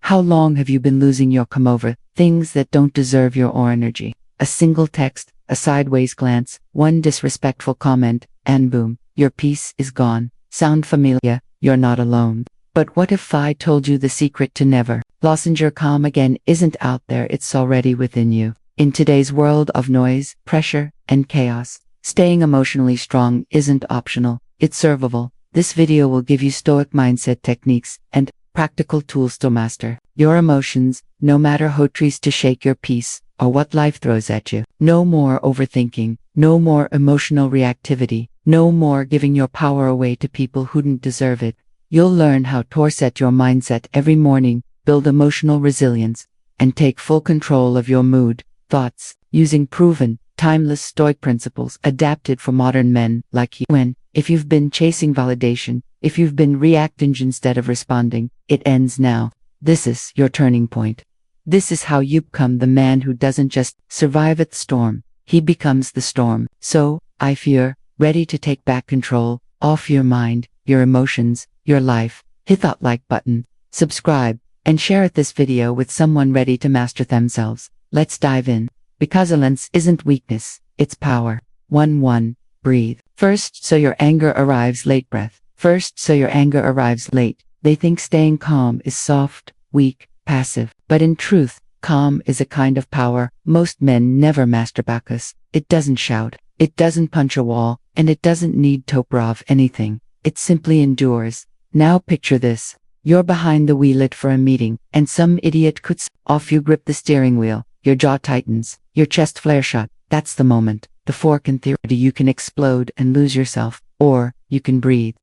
How long have you been losing your calm over things that don't deserve your or energy? A single text, a sideways glance, one disrespectful comment, and boom, your peace is gone. Sound familiar? You're not alone. But what if I told you the secret to never losing your calm again isn't out there, it's already within you. In today's world of noise, pressure, and chaos, staying emotionally strong isn't optional, it's survivable. This video will give you Stoic mindset techniques and practical tools to master your emotions, no matter how tries to shake your peace or what life throws at you. No more overthinking, no more emotional reactivity, no more giving your power away to people who didn't deserve it. You'll learn how to reset your mindset every morning, build emotional resilience, and take full control of your mood, thoughts, using proven, timeless Stoic principles adapted for modern men like you. If you've been chasing validation, if you've been reacting instead of responding, it ends now. This is your turning point. This is how you become the man who doesn't just survive at the storm, he becomes the storm. So, if you're ready to take back control of your mind, your emotions, your life, hit that like button, subscribe, and share this video with someone ready to master themselves. Let's dive in. Because violence isn't weakness, it's power. 1. Breathe. First, so your anger arrives late. Breath. First, so your anger arrives late. They think staying calm is soft, weak, passive. But in truth, calm is a kind of power most men never master because it doesn't shout, it doesn't punch a wall, and it doesn't need to prove anything. It simply endures. Now picture this. You're behind the wheel for a meeting, and some idiot cuts off. You grip the steering wheel, your jaw tightens, your chest flares shut. That's the moment. The fork in theory, you can explode and lose yourself, or you can breathe.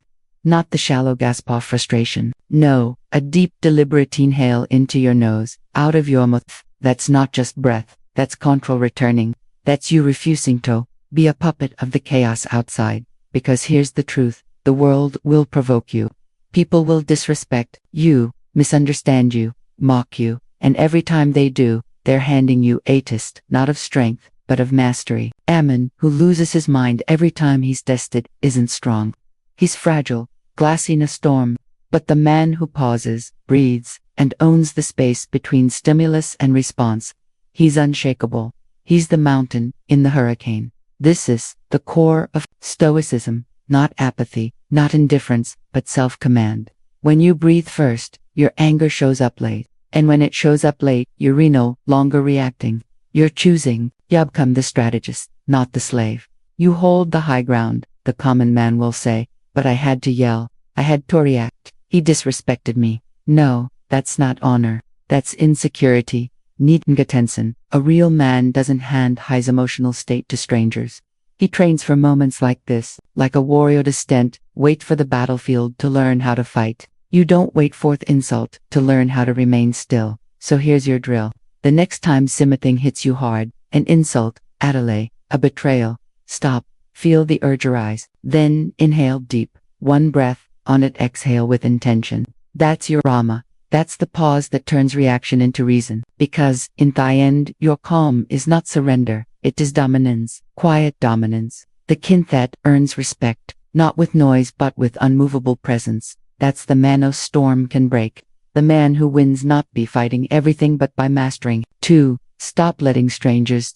Not the shallow gasp of frustration. No, a deep, deliberate inhale into your nose, out of your mouth. That's not just breath, that's control returning. That's you refusing to be a puppet of the chaos outside. Because here's the truth, the world will provoke you. People will disrespect you, misunderstand you, mock you, and every time they do, they're handing you a test, not of strength, but of mastery. Ammon, who loses his mind every time he's tested, isn't strong. He's fragile, glassy in a storm. But the man who pauses, breathes, and owns the space between stimulus and response, he's unshakable. He's the mountain in the hurricane. This is the core of Stoicism, not apathy, not indifference, but self-command. When you breathe first, your anger shows up late. And when it shows up late, you're no longer reacting. You're choosing. You become the strategist, not the slave. You hold the high ground, the common man will say, but I had to yell. I had to react. He disrespected me. No, that's not honor. That's insecurity. Tension. A real man doesn't hand his emotional state to strangers. He trains for moments like this, like a warrior to stand, wait for the battlefield to learn how to fight. You don't wait for the insult to learn how to remain still. So here's your drill. The next time something hits you hard, an insult, a delay, a betrayal, stop, feel the urge arise, then inhale deep, one breath, on it exhale with intention. That's your Rama. That's the pause that turns reaction into reason. Because, in the end, your calm is not surrender, it is dominance, quiet dominance. The kind that earns respect, not with noise but with unmovable presence. That's the man no storm can break. The man who wins not by fighting everything but by mastering. 2. Stop letting strangers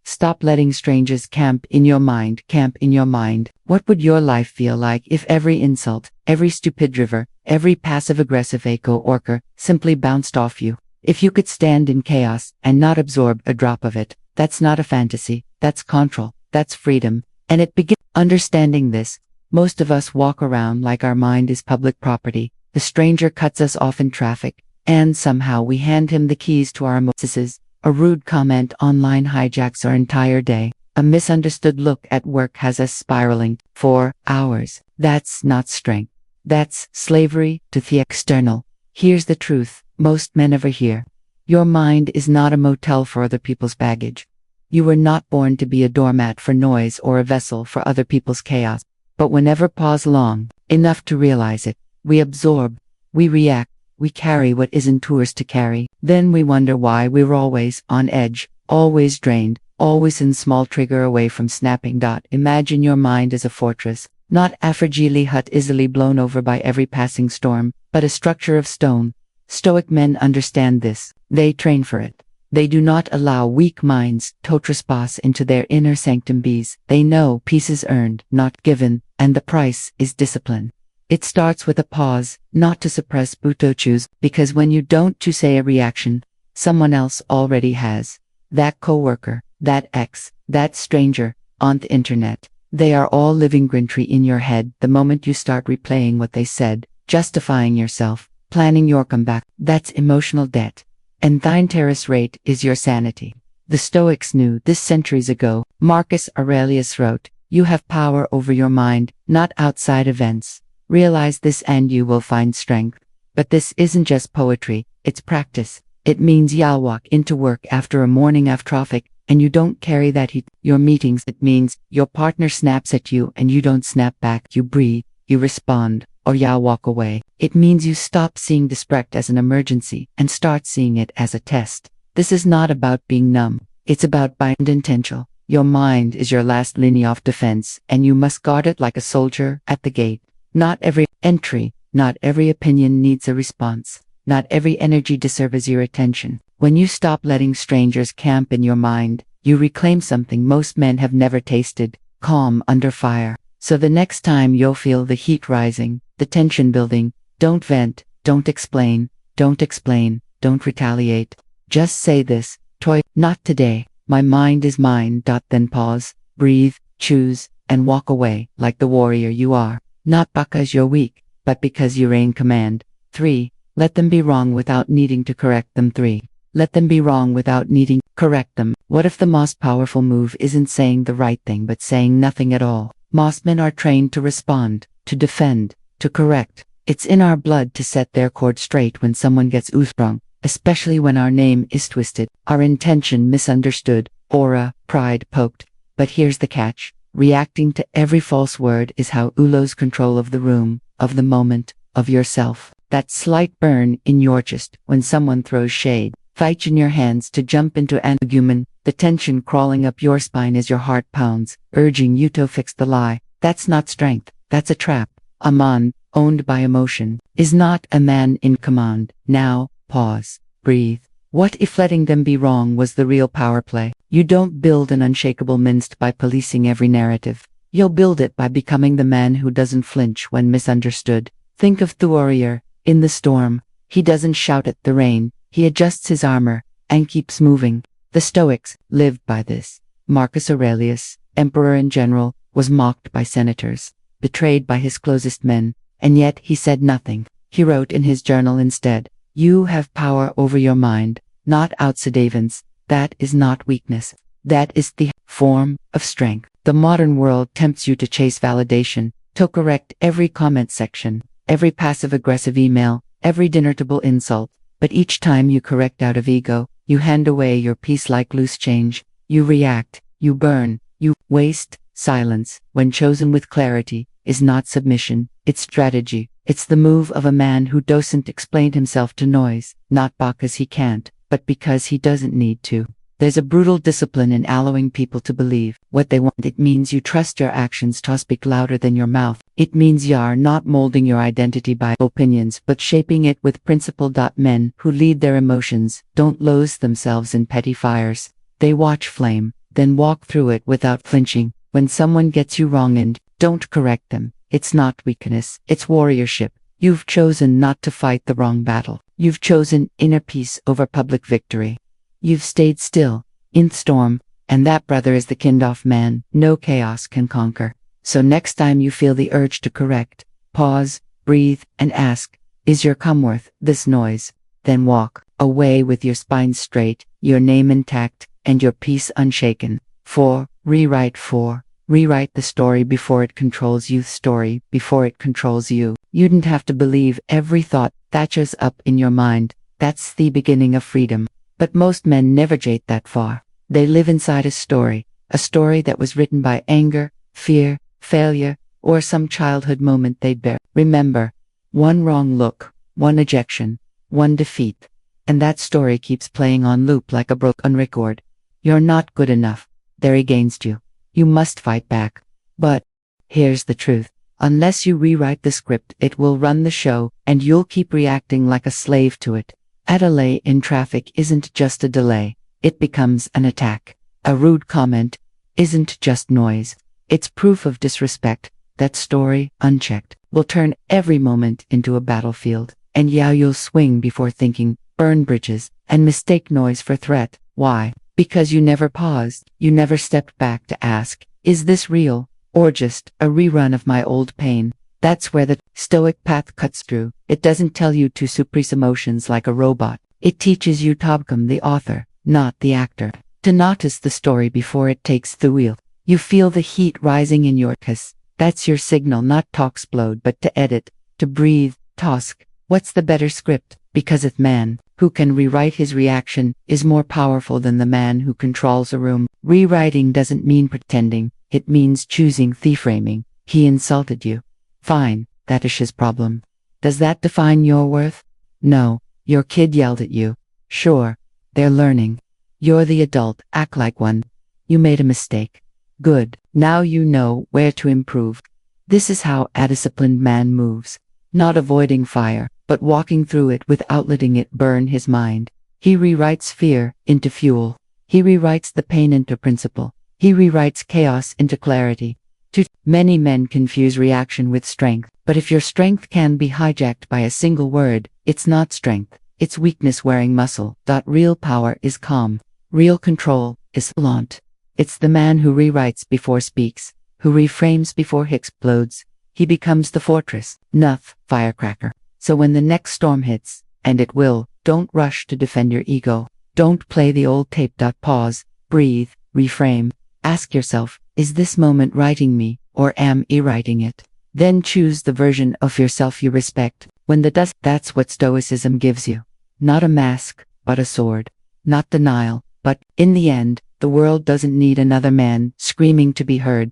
Stop letting strangers camp in your mind. What would your life feel like if every insult, every stupid river, every passive-aggressive echo orca simply bounced off you? If you could stand in chaos and not absorb a drop of it, that's not a fantasy, that's control, that's freedom. And it begins. Understanding this, most of us walk around like our mind is public property. The stranger cuts us off in traffic, and somehow we hand him the keys to our emotions. A rude comment online hijacks our entire day. A misunderstood look at work has us spiraling for hours. That's not strength. That's slavery to the external. Here's the truth most men never hear. Your mind is not a motel for other people's baggage. You were not born to be a doormat for noise or a vessel for other people's chaos. But whenever pause long enough to realize it, we absorb, we react, we carry what isn't ours to carry. Then we wonder why we're always on edge, always drained, always in small trigger away from snapping. Imagine your mind as a fortress, not a fragile hut easily blown over by every passing storm, but a structure of stone, Stoic men understand this. They train for it. They do not allow weak minds to trespass into their inner sanctum bees. They know peace is earned, not given, and the price is discipline. It starts with a pause, not to suppress butochus, because when you don't to say a reaction, someone else already has. That coworker, that ex, that stranger, on the internet. They are all living rent-free in your head the moment you start replaying what they said, justifying yourself, planning your comeback. That's emotional debt. And the interest rate is your sanity. The Stoics knew this centuries ago. Marcus Aurelius wrote, "You have power over your mind, not outside events. Realize this and you will find strength." But this isn't just poetry, it's practice. It means you'll walk into work after a morning of traffic, and you don't carry that heat. Your meetings, it means your partner snaps at you and you don't snap back. You breathe, you respond, or you'll walk away. It means you stop seeing disrespect as an emergency and start seeing it as a test. This is not about being numb. It's about being intentional. Your mind is your last line of defense, and you must guard it like a soldier at the gate. Not every entry, not every opinion needs a response. Not every energy deserves your attention. When you stop letting strangers camp in your mind, you reclaim something most men have never tasted: calm under fire. So the next time you'll feel the heat rising, the tension building, don't vent, don't explain, don't retaliate. Just say this: "Toy, not today. My mind is mine." Then pause, breathe, choose, and walk away like the warrior you are. Not because you're weak, but because you're in command. 3. Let them be wrong without needing to correct them. 3. Let them be wrong without needing to correct them. What if the most powerful move isn't saying the right thing but saying nothing at all? Most men are trained to respond, to defend, to correct. It's in our blood to set their cord straight when someone gets unsprung, especially when our name is twisted, our intention misunderstood, or pride poked. But here's the catch. Reacting to every false word is how you lose control of the room, of the moment, of yourself. That slight burn in your chest when someone throws shade, fight in your hands to jump into an argument, the tension crawling up your spine as your heart pounds, urging you to fix the lie. That's not strength, that's a trap. A man, owned by emotion, is not a man in command. Now, pause, breathe. What if letting them be wrong was the real power play? You don't build an unshakable minst by policing every narrative. You'll build it by becoming the man who doesn't flinch when misunderstood. Think of the warrior in the storm. He doesn't shout at the rain, he adjusts his armor and keeps moving. The Stoics lived by this. Marcus Aurelius, emperor in general, was mocked by senators, betrayed by his closest men, and yet he said nothing. He wrote in his journal instead, "You have power over your mind, not outside events." That is not weakness. That is the form of strength. The modern world tempts you to chase validation, to correct every comment section, every passive-aggressive email, every dinnertable insult. But each time you correct out of ego, you hand away your peace like loose change. You react, you burn, you waste. Silence, when chosen with clarity, is not submission, it's strategy. It's the move of a man who doesn't explain himself to noise, not because he can't, but because he doesn't need to. There's a brutal discipline in allowing people to believe what they want. It means you trust your actions to speak louder than your mouth. It means you're not molding your identity by opinions but shaping it with principle. Men who lead their emotions don't lose themselves in petty fires. They watch flame, then walk through it without flinching. When someone gets you wrong and don't correct them, it's not weakness, it's warriorship. You've chosen not to fight the wrong battle. You've chosen inner peace over public victory. You've stayed still, in storm, and that, brother, is the kind of man no chaos can conquer. So next time you feel the urge to correct, pause, breathe, and ask, is your come worth this noise? Then walk away with your spine straight, your name intact, and your peace unshaken. 4. Rewrite the story before it controls you. Story before it controls you. You don't have to believe every thought that shows up in your mind. That's the beginning of freedom. But most men never get that far. They live inside a story that was written by anger, fear, failure, or some childhood moment they'd bear. Remember, one wrong look, one ejection, one defeat, and that story keeps playing on loop like a broken record. You're not good enough. They're against you. You must fight back. But here's the truth. Unless you rewrite the script, it will run the show, and you'll keep reacting like a slave to it. A delay in traffic isn't just a delay. It becomes an attack. A rude comment isn't just noise. It's proof of disrespect. That story, unchecked, will turn every moment into a battlefield. And yeah, you'll swing before thinking, burn bridges, and mistake noise for threat. Why? Because you never paused. You never stepped back to ask, is this real? Or just a rerun of my old pain? That's where the Stoic path cuts through. It doesn't tell you to suppress emotions like a robot. It teaches you to become the author, not the actor. To notice the story before it takes the wheel. You feel the heat rising in your chest. That's your signal, not to explode, but to edit, to breathe, task. What's the better script? Because a man who can rewrite his reaction is more powerful than the man who controls a room. Rewriting doesn't mean pretending. It means choosing the framing. He insulted you. Fine, that is his problem. Does that define your worth? No. Your kid yelled at you. Sure. They're learning. You're the adult, act like one. You made a mistake. Good. Now you know where to improve. This is how a disciplined man moves. Not avoiding fire, but walking through it without letting it burn his mind. He rewrites fear into fuel. He rewrites the pain into principle. He rewrites chaos into clarity. Too many men confuse reaction with strength, but if your strength can be hijacked by a single word, it's not strength, it's weakness wearing muscle. Real power is calm. Real control is blunt. It's the man who rewrites before speaks, who reframes before he explodes. He becomes the fortress, not firecracker. So when the next storm hits, and it will, don't rush to defend your ego. Don't play the old tape. Pause, breathe, reframe. Ask yourself, is this moment writing me, or am I writing it? Then choose the version of yourself you respect. When the dust, that's what Stoicism gives you. Not a mask, but a sword. Not denial, but, in the end, the world doesn't need another man screaming to be heard.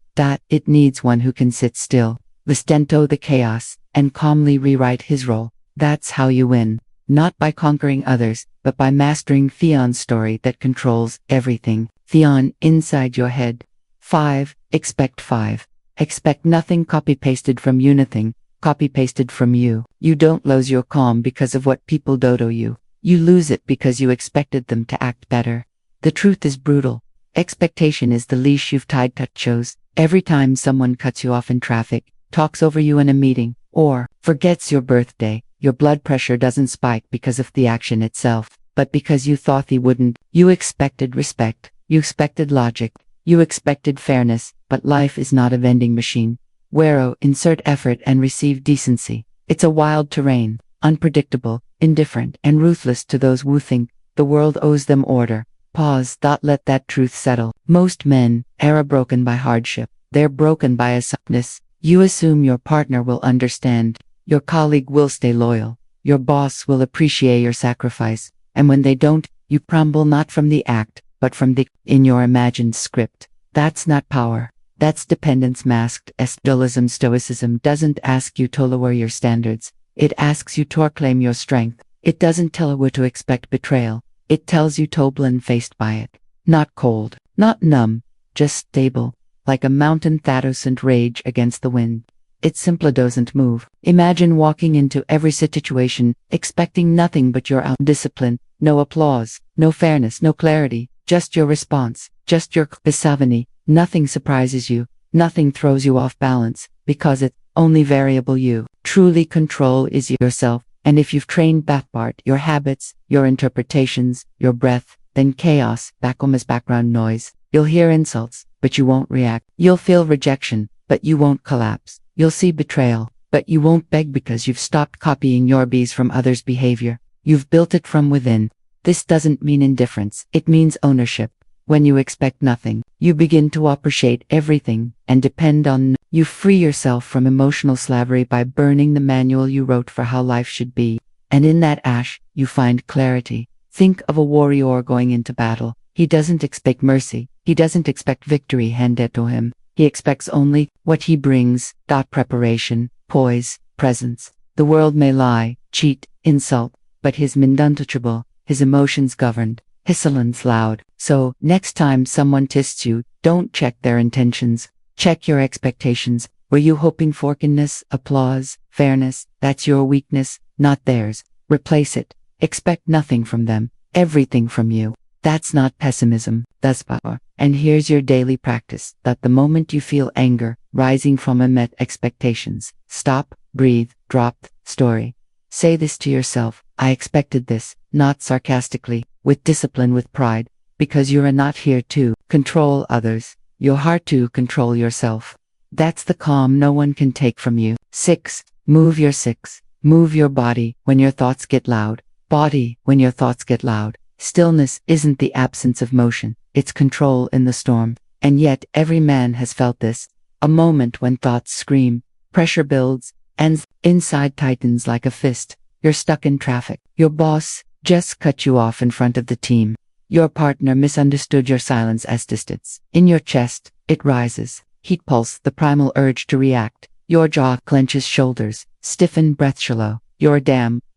It needs one who can sit still, listen the chaos, and calmly rewrite his role. That's how you win. Not by conquering others, but by mastering Theon's story that controls everything. Theon inside your head. 5. Expect 5. Expect nothing copy-pasted from you, nothing copy-pasted from you. You don't lose your calm because of what people dodo you. You lose it because you expected them to act better. The truth is brutal. Expectation is the leash you've tied to shows. Every time someone cuts you off in traffic, talks over you in a meeting, or forgets your birthday, your blood pressure doesn't spike because of the action itself, but because you thought he wouldn't. You expected respect. You expected logic. You expected fairness, but life is not a vending machine. Where insert effort and receive decency. It's a wild terrain, unpredictable, indifferent, and ruthless to those who think the world owes them order. Pause. Let that truth settle. Most men are broken by hardship. They're broken by assumptions. You assume your partner will understand. Your colleague will stay loyal. Your boss will appreciate your sacrifice. And when they don't, you crumble not from the act, but from in your imagined script. That's not power. That's dependence masked as dualism. Stoicism doesn't ask you to lower your standards. It asks you to reclaim your strength. It doesn't tell you to expect betrayal. It tells you to blend faced by it. Not cold, not numb, just stable, like a mountain that doesn't rage against the wind. It simply doesn't move. Imagine walking into every situation, expecting nothing but your own discipline, no applause, no fairness, no clarity, just your response, just your passivity. Nothing surprises you, nothing throws you off balance, because it's only variable you truly control is yourself. And if you've trained that part, your habits, your interpretations, your breath, then chaos, vacuum is background noise. You'll hear insults, but you won't react. You'll feel rejection, but you won't collapse. You'll see betrayal, but you won't beg because you've stopped copying your bees from others' behavior. You've built it from within. This doesn't mean indifference. It means ownership. When you expect nothing, you begin to appreciate everything and depend on. You free yourself from emotional slavery by burning the manual you wrote for how life should be. And in that ash, you find clarity. Think of a warrior going into battle. He doesn't expect mercy. He doesn't expect victory handed to him. He expects only what he brings. Preparation, poise, presence. The world may lie, cheat, insult, but his mind untouchable, his emotions governed, his silence loud. So, next time someone tests you, don't check their intentions. Check your expectations. Were you hoping for kindness, applause, fairness? That's your weakness, not theirs. Replace it. Expect nothing from them, everything from you. That's not pessimism, that's power. And here's your daily practice, that the moment you feel anger rising from unmet expectations, stop, breathe, drop, story. Say this to yourself: I expected this, not sarcastically, with discipline, with pride, because you're not here to control others. You're here to control yourself. That's the calm no one can take from you. 6. Move your 6. Move your body when your thoughts get loud. Body when your thoughts get loud. Stillness isn't the absence of motion, it's control in the storm. And yet every man has felt this. A moment when thoughts scream, pressure builds, and inside tightens like a fist. You're stuck in traffic. Your boss just cut you off in front of the team. Your partner misunderstood your silence as distance. In your chest, it rises. Heat pulse, the primal urge to react. Your jaw clenches, shoulders stiffen, breath shallow. You're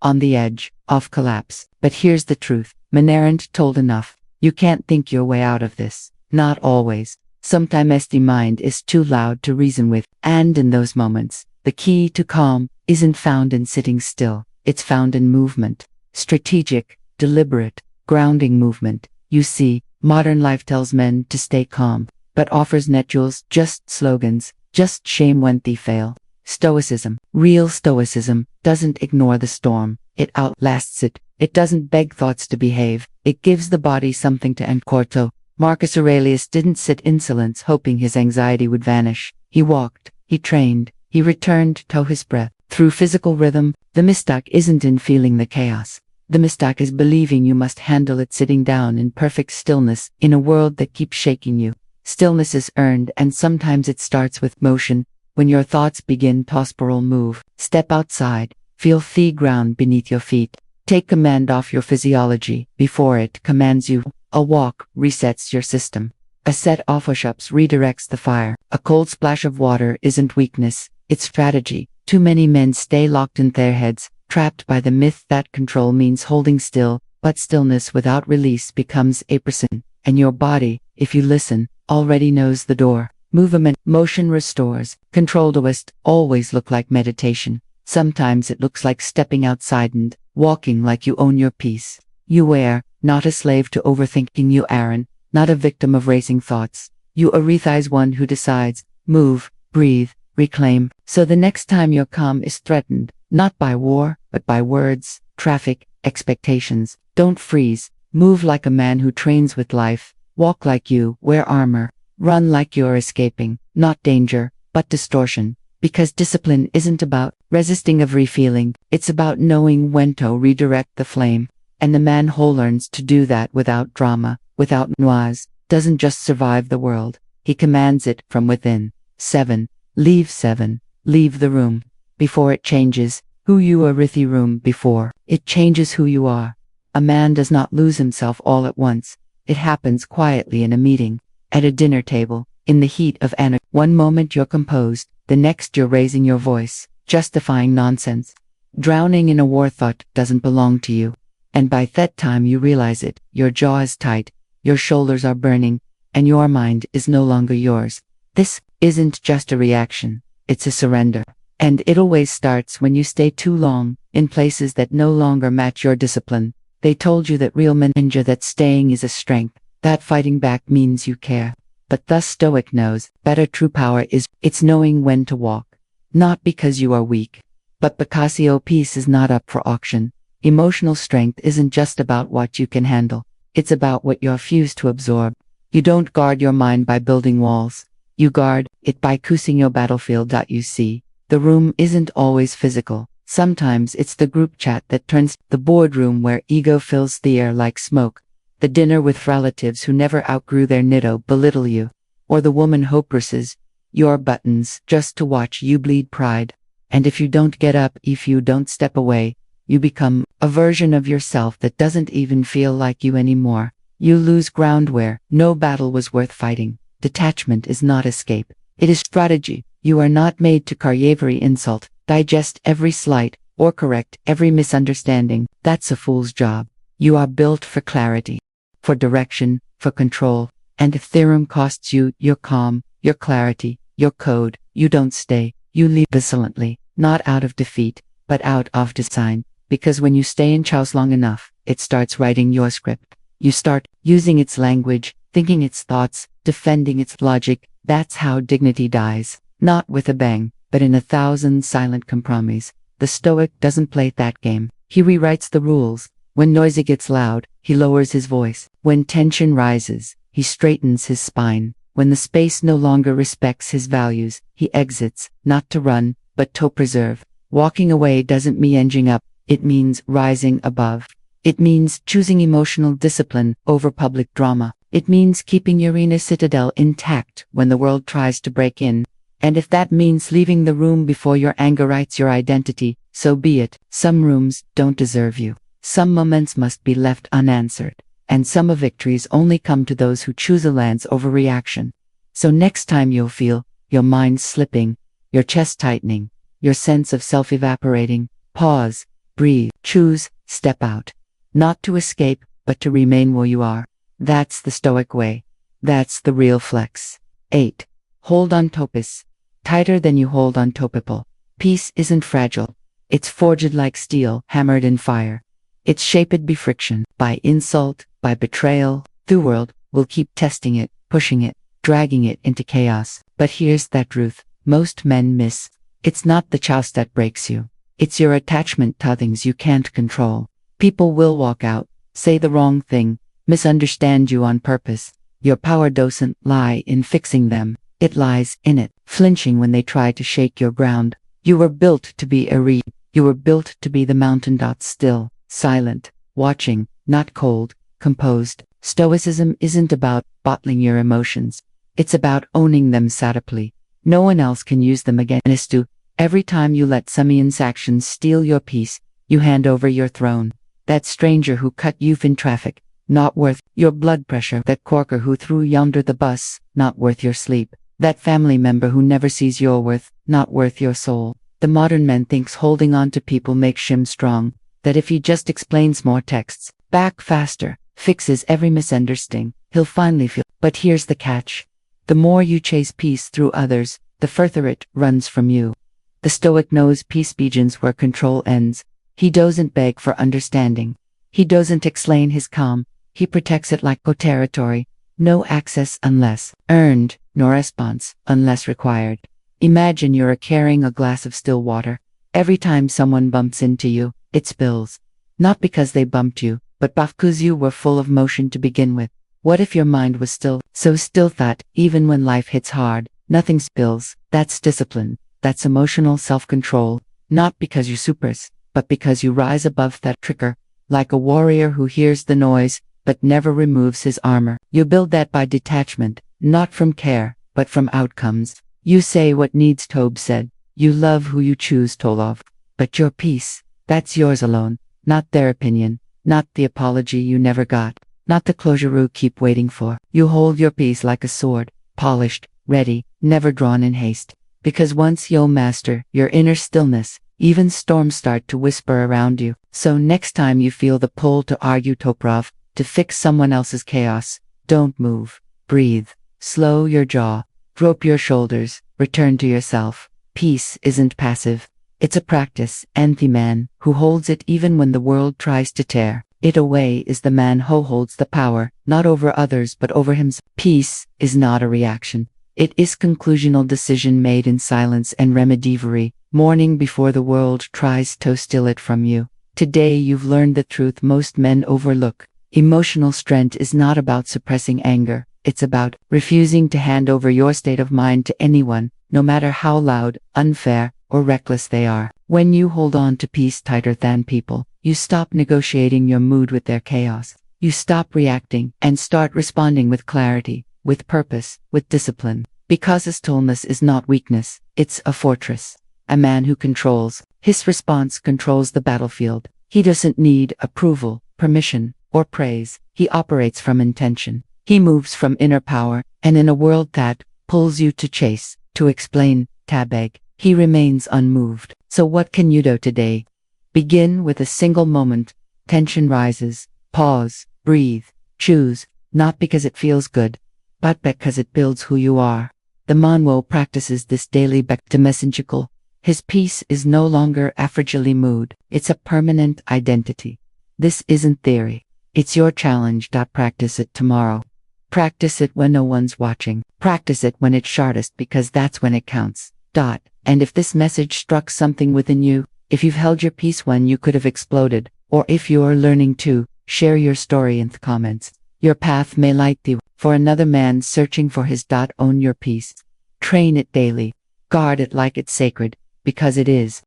on the edge of collapse. But here's the truth. Men aren't told enough. You can't think your way out of this. Not always. Sometimes the mind is too loud to reason with. And in those moments, the key to calm isn't found in sitting still. It's found in movement. Strategic, deliberate, grounding movement. You see, modern life tells men to stay calm, but offers net jewels, just slogans, just shame when they fail. Stoicism, real Stoicism, doesn't ignore the storm. It outlasts it. It doesn't beg thoughts to behave. It gives the body something to anchor to. Marcus Aurelius didn't sit insolence hoping his anxiety would vanish. He walked, he trained, he returned to his breath. Through physical rhythm, the mistake isn't in feeling the chaos. The mistake is believing you must handle it sitting down in perfect stillness in a world that keeps shaking you. Stillness is earned, and sometimes it starts with motion. When your thoughts begin to spiral, move. Step outside. Feel the ground beneath your feet. Take command of your physiology before it commands you. A walk resets your system. A set of push-ups redirects the fire. A cold splash of water isn't weakness, it's strategy. Too many men stay locked in their heads, trapped by the myth that control means holding still, but stillness without release becomes a prison. And your body, if you listen, already knows the door. Movement, motion restores. Control doest always look like meditation. Sometimes it looks like stepping outside and walking like you own your peace. You are not a slave to overthinking. You aren't not a victim of racing thoughts. You are one who decides, move, breathe, reclaim. So the next time your calm is threatened, not by war, but by words, traffic, expectations, don't freeze. Move like a man who trains with life. Walk like you wear armor. Run like you're escaping, not danger, but distortion. Because discipline isn't about resisting every feeling, it's about knowing when to redirect the flame. And the man who learns to do that without drama, without noise, doesn't just survive the world, he commands it from within. 7. Leave the room. Before it changes who you are with the room before, it changes who you are. A man does not lose himself all at once. It happens quietly in a meeting, at a dinner table, in the heat of anarchy. One moment you're composed, the next you're raising your voice, justifying nonsense. Drowning in a war thought doesn't belong to you. And by that time you realize it, your jaw is tight, your shoulders are burning, and your mind is no longer yours. This isn't just a reaction, it's a surrender. And it always starts when you stay too long, in places that no longer match your discipline. They told you that real men endure, that staying is a strength, that fighting back means you care. But the Stoic knows, better true power it's knowing when to walk. Not because you are weak, but because your peace is not up for auction. Emotional strength isn't just about what you can handle, it's about what you refuse to absorb. You don't guard your mind by building walls, you guard it by choosing your battlefield. You see, the room isn't always physical. Sometimes it's the group chat that turns, the boardroom where ego fills the air like smoke, the dinner with relatives who never outgrew their nitto belittle you, or the woman who presses your buttons just to watch you bleed pride. And if you don't get up, if you don't step away, you become a version of yourself that doesn't even feel like you anymore. You lose ground where no battle was worth fighting. Detachment is not escape, it is strategy. You are not made to carry every insult, digest every slight, or correct every misunderstanding. That's a fool's job. You are built for clarity, for direction, for control. And if theorem costs you your calm, your clarity, your code, you don't stay. You leave vigilantly, not out of defeat, but out of design, because when you stay in chaos long enough, it starts writing your script. You start using its language, thinking its thoughts, defending its logic. That's how dignity dies. Not with a bang, but in 1,000 silent compromises. The Stoic doesn't play that game. He rewrites the rules. When noisy gets loud, he lowers his voice. When tension rises, he straightens his spine. When the space no longer respects his values, he exits, not to run, but to preserve. Walking away doesn't mean edging up, it means rising above. It means choosing emotional discipline over public drama. It means keeping your inner citadel intact when the world tries to break in. And if that means leaving the room before your anger writes your identity, so be it. Some rooms don't deserve you. Some moments must be left unanswered. And some of victories only come to those who choose a lance over reaction. So next time you'll feel your mind slipping, your chest tightening, your sense of self evaporating, pause, breathe, choose, step out. Not to escape, but to remain where you are. That's the Stoic way. That's the real flex. 8. Hold on topis. Tighter than you hold on to people. Peace isn't fragile. It's forged like steel, hammered in fire. It's shaped by friction, by insult, by betrayal. The world will keep testing it, pushing it, dragging it into chaos. But here's that truth most men miss. It's not the chaos that breaks you. It's your attachment to things you can't control. People will walk out, say the wrong thing, misunderstand you on purpose. Your power doesn't lie in fixing them. It lies in it, flinching when they try to shake your ground. You were built to be a reed. You were built to be the mountain. Still, silent, watching, not cold, composed. Stoicism isn't about bottling your emotions. It's about owning them satirically. No one else can use them against you. Every time you let someone's actions steal your peace, you hand over your throne. That stranger who cut you in traffic, not worth your blood pressure. That corker who threw you under the bus, not worth your sleep. That family member who never sees your worth, not worth your soul. The modern man thinks holding on to people makes him strong, that if he just explains more texts, back faster, fixes every misunderstanding, he'll finally feel. But here's the catch. The more you chase peace through others, the further it runs from you. The Stoic knows peace begins where control ends. He doesn't beg for understanding. He doesn't explain his calm. He protects it like territory. No access unless earned, no response unless required. Imagine you're carrying a glass of still water. Every time someone bumps into you, it spills. Not because they bumped you, but because you were full of motion to begin with. What if your mind was still, so still that, even when life hits hard, nothing spills? That's discipline. That's emotional self-control. Not because you're supers, but because you rise above that trigger. Like a warrior who hears the noise, but never removes his armor. You build that by detachment, not from care, but from outcomes. You say what needs to be said. You love who you choose to love. But your peace, that's yours alone, not their opinion, not the apology you never got, not the closure you keep waiting for. You hold your peace like a sword, polished, ready, never drawn in haste. Because once you'll master your inner stillness, even storms start to whisper around you. So next time you feel the pull to argue Toprov, to fix someone else's chaos, don't move. Breathe. Slow your jaw. Drop your shoulders. Return to yourself. Peace isn't passive. It's a practice, and the man who holds it even when the world tries to tear it away is the man who holds the power, not over others but over himself. Peace is not a reaction. It is conclusional decision made in silence and remediary, mourning before the world tries to steal it from you. Today you've learned the truth most men overlook. Emotional strength is not about suppressing anger. It's about refusing to hand over your state of mind to anyone, no matter how loud, unfair, or reckless they are. When you hold on to peace tighter than people, you stop negotiating your mood with their chaos. You stop reacting and start responding with clarity, with purpose, with discipline. Because a stillness is not weakness, it's a fortress. A man who controls his response controls the battlefield. He doesn't need approval, permission, or praise. He operates from intention. He moves from inner power, and in a world that pulls you to chase, to explain, to beg, he remains unmoved. So what can you do today? Begin with a single moment. Tension rises. Pause. Breathe. Choose. Not because it feels good, but because it builds who you are. The Monwo practices this daily back to messengerical. His peace is no longer a fragile mood, it's a permanent identity. This isn't theory. It's your challenge. Practice it tomorrow. Practice it when no one's watching. Practice it when it's shortest because that's when it counts. And if this message struck something within you, if you've held your peace when you could have exploded, or if you're learning to, share your story in the comments. Your path may light the way for another man searching for his. Own your peace. Train it daily. Guard it like it's sacred, because it is.